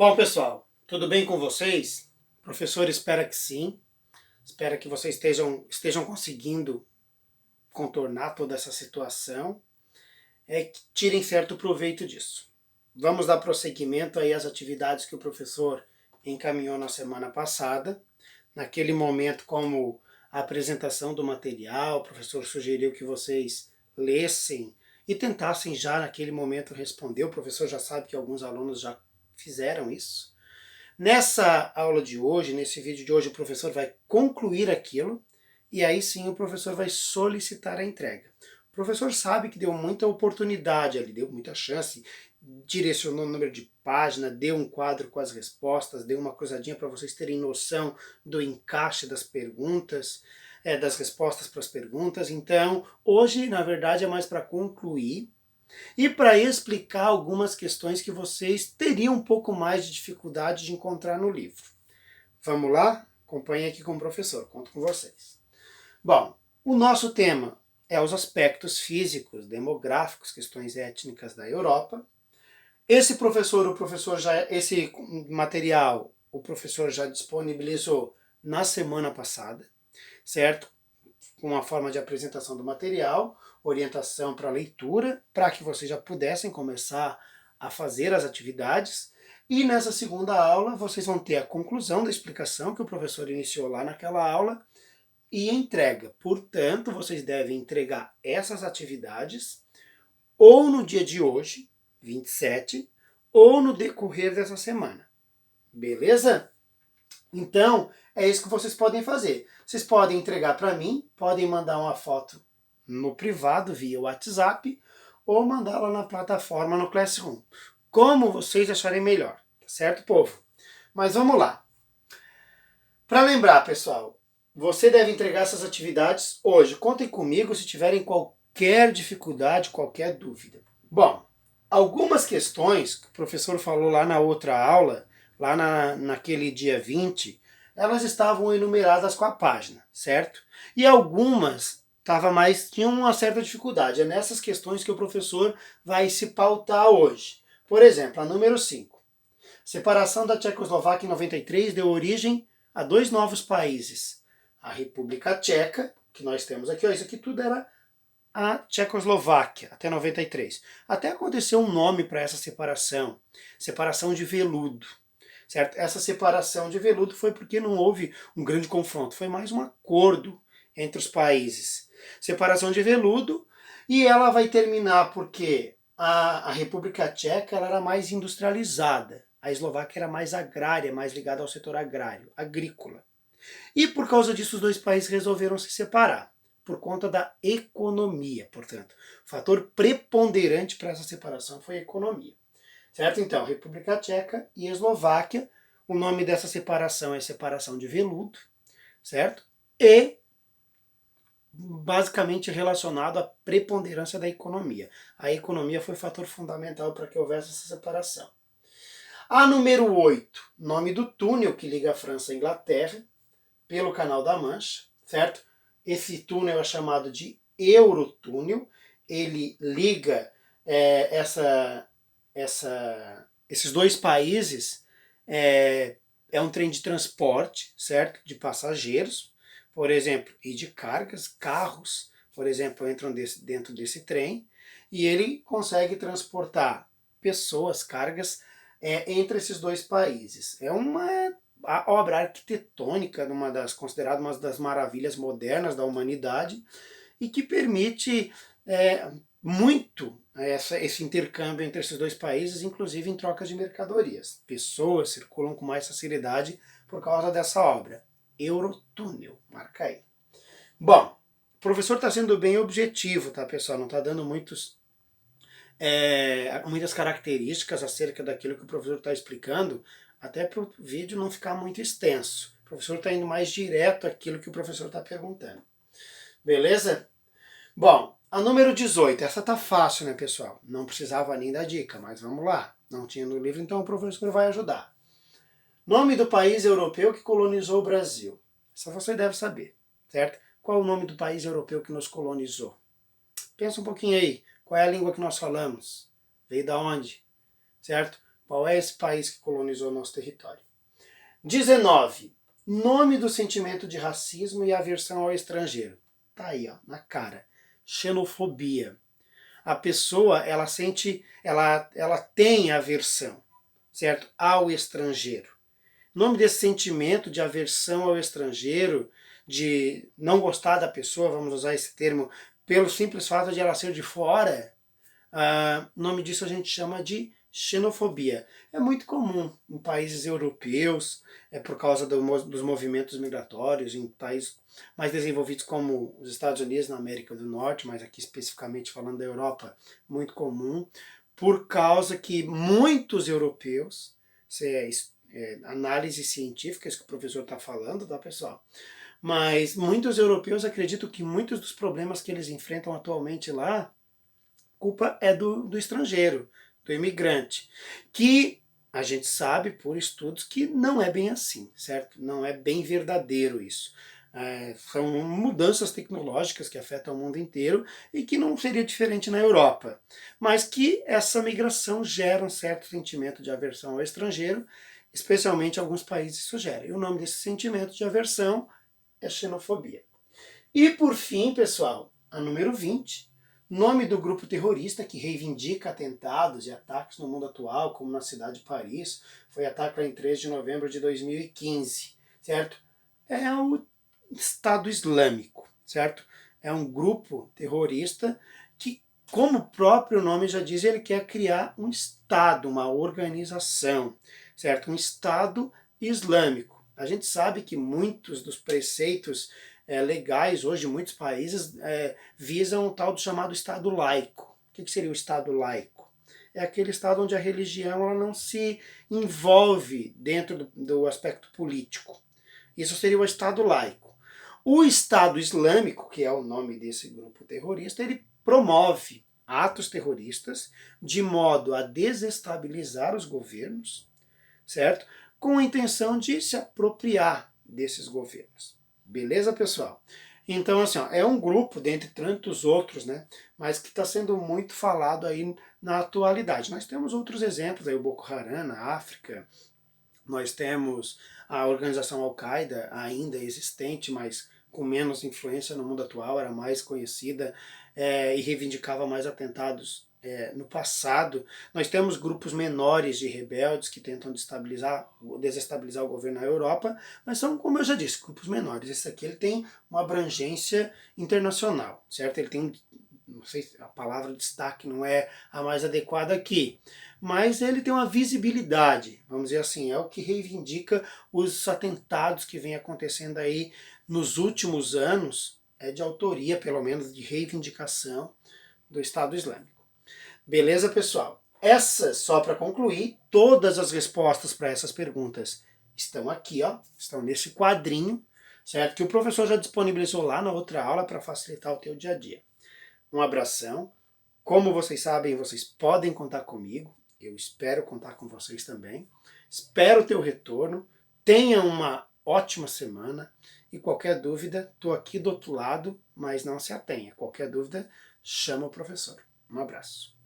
Bom, pessoal, tudo bem com vocês? O professor espera que sim. Espera que vocês estejam conseguindo contornar toda essa situação. Que tirem certo proveito disso. Vamos dar prosseguimento aí às atividades que o professor encaminhou na semana passada. Naquele momento, como a apresentação do material, o professor sugeriu que vocês lessem e tentassem já naquele momento responder. O professor já sabe que alguns alunos já fizeram isso. Nessa aula de hoje, nesse vídeo de hoje, o professor vai concluir aquilo e aí sim o professor vai solicitar a entrega. O professor sabe que deu muita oportunidade ali, deu muita chance, direcionou o número de página, deu um quadro com as respostas, deu uma cruzadinha para vocês terem noção do encaixe das perguntas, das respostas para as perguntas. Então, hoje, na verdade, é mais para concluir e para explicar algumas questões que vocês teriam um pouco mais de dificuldade de encontrar no livro. Vamos lá? Acompanhe aqui com o professor, conto com vocês. Bom, o nosso tema é os aspectos físicos, demográficos, questões étnicas da Europa. Esse material, o professor já disponibilizou na semana passada, certo? Com uma forma de apresentação do material, orientação para leitura, para que vocês já pudessem começar a fazer as atividades. E nessa segunda aula, vocês vão ter a conclusão da explicação que o professor iniciou lá naquela aula e entrega. Portanto, vocês devem entregar essas atividades ou no dia de hoje, 27, ou no decorrer dessa semana. Beleza? Então, é isso que vocês podem fazer. Vocês podem entregar para mim, podem mandar uma foto no privado via WhatsApp ou mandá-la na plataforma no Classroom. Como vocês acharem melhor, tá certo, povo? Mas vamos lá. Para lembrar, pessoal, você deve entregar essas atividades hoje. Contem comigo se tiverem qualquer dificuldade, qualquer dúvida. Bom, algumas questões que o professor falou lá na outra aula, lá naquele dia 20, elas estavam enumeradas com a página, certo? E algumas tinham uma certa dificuldade. É nessas questões que o professor vai se pautar hoje. Por exemplo, a número 5. Separação da Tchecoslováquia em 93 deu origem a dois novos países. A República Tcheca, que nós temos aqui, ó, isso aqui tudo era a Tchecoslováquia, até 93. Até aconteceu um nome para essa separação, separação de veludo. Certo? Essa separação de veludo foi porque não houve um grande confronto, foi mais um acordo entre os países. Separação de veludo, e ela vai terminar porque a República Tcheca ela era mais industrializada, a Eslováquia era mais agrária, mais ligada ao setor agrário, agrícola. E por causa disso os dois países resolveram se separar, por conta da economia, portanto. O fator preponderante para essa separação foi a economia. Certo? Então, República Tcheca e Eslováquia, o nome dessa separação é separação de veludo, certo? E basicamente relacionado à preponderância da economia. A economia foi fator fundamental para que houvesse essa separação. A número 8, nome do túnel que liga a França à Inglaterra, pelo Canal da Mancha, certo? Esse túnel é chamado de Eurotúnel, ele liga esses dois países, é um trem de transporte, certo? De passageiros, por exemplo, e de cargas, carros, por exemplo, entram dentro desse trem, e ele consegue transportar pessoas, cargas, entre esses dois países. É uma obra arquitetônica, considerada uma das maravilhas modernas da humanidade, e que permite muito esse intercâmbio entre esses dois países, inclusive em trocas de mercadorias. Pessoas circulam com mais facilidade por causa dessa obra. Eurotúnel, marca aí. Bom, o professor está sendo bem objetivo, tá, pessoal? Não está dando muitas características acerca daquilo que o professor está explicando, até para o vídeo não ficar muito extenso. O professor está indo mais direto àquilo que o professor está perguntando. Beleza? Bom, a número 18, essa tá fácil, né, pessoal? Não precisava nem da dica, mas vamos lá. Não tinha no livro, então o professor vai ajudar. Nome do país europeu que colonizou o Brasil. Essa você deve saber, certo? Qual é o nome do país europeu que nos colonizou? Pensa um pouquinho aí. Qual é a língua que nós falamos? Veio da onde? Certo? Qual é esse país que colonizou nosso território? 19. Nome do sentimento de racismo e aversão ao estrangeiro. Tá aí, ó, na cara. Xenofobia. A pessoa, ela sente, ela tem aversão, certo? Ao estrangeiro. O nome desse sentimento de aversão ao estrangeiro, de não gostar da pessoa, vamos usar esse termo, pelo simples fato de ela ser de fora, o nome disso a gente chama de xenofobia. É muito comum em países europeus, por causa dos movimentos migratórios, em países mais desenvolvidos como os Estados Unidos, na América do Norte, mas aqui especificamente falando da Europa, muito comum, por causa que muitos europeus, análises científicas que o professor está falando, tá, pessoal? Mas muitos europeus acreditam que muitos dos problemas que eles enfrentam atualmente lá, culpa é do estrangeiro, do imigrante, que a gente sabe por estudos que não é bem assim, certo? Não é bem verdadeiro isso. São mudanças tecnológicas que afetam o mundo inteiro e que não seria diferente na Europa, mas que essa migração gera um certo sentimento de aversão ao estrangeiro, especialmente alguns países isso gera. E o nome desse sentimento de aversão é xenofobia. E por fim, pessoal, a número 20, nome do grupo terrorista que reivindica atentados e ataques no mundo atual, como na cidade de Paris, foi atacado em 3 de novembro de 2015, certo? É o Estado Islâmico, certo? É um grupo terrorista que, como o próprio nome já diz, ele quer criar um Estado, uma organização, certo? Um Estado Islâmico. A gente sabe que muitos dos preceitos legais hoje, em muitos países, visam o tal do chamado Estado laico. O que seria o Estado laico? É aquele Estado onde a religião ela não se envolve dentro do aspecto político. Isso seria o Estado laico. O Estado Islâmico, que é o nome desse grupo terrorista, ele promove atos terroristas de modo a desestabilizar os governos, certo? Com a intenção de se apropriar desses governos. Beleza, pessoal? Então, assim, ó, é um grupo, dentre tantos outros, né, mas que está sendo muito falado aí na atualidade. Nós temos outros exemplos, aí o Boko Haram na África, nós temos a organização Al-Qaeda ainda existente, mas com menos influência no mundo atual, era mais conhecida e reivindicava mais atentados no passado. Nós temos grupos menores de rebeldes que tentam desestabilizar o governo na Europa, mas são, como eu já disse, grupos menores. Esse aqui ele tem uma abrangência internacional, certo? Ele tem, não sei se a palavra destaque não é a mais adequada aqui, mas ele tem uma visibilidade, vamos dizer assim, é o que reivindica os atentados que vem acontecendo aí nos últimos anos, de autoria, pelo menos, de reivindicação do Estado Islâmico. Beleza, pessoal? Essas, só para concluir, todas as respostas para essas perguntas estão aqui, ó, estão nesse quadrinho, certo? Que o professor já disponibilizou lá na outra aula para facilitar o teu dia a dia. Um abração. Como vocês sabem, vocês podem contar comigo. Eu espero contar com vocês também. Espero o teu retorno. Tenha uma ótima semana. E qualquer dúvida, estou aqui do outro lado, mas não se atenha. Qualquer dúvida, chama o professor. Um abraço.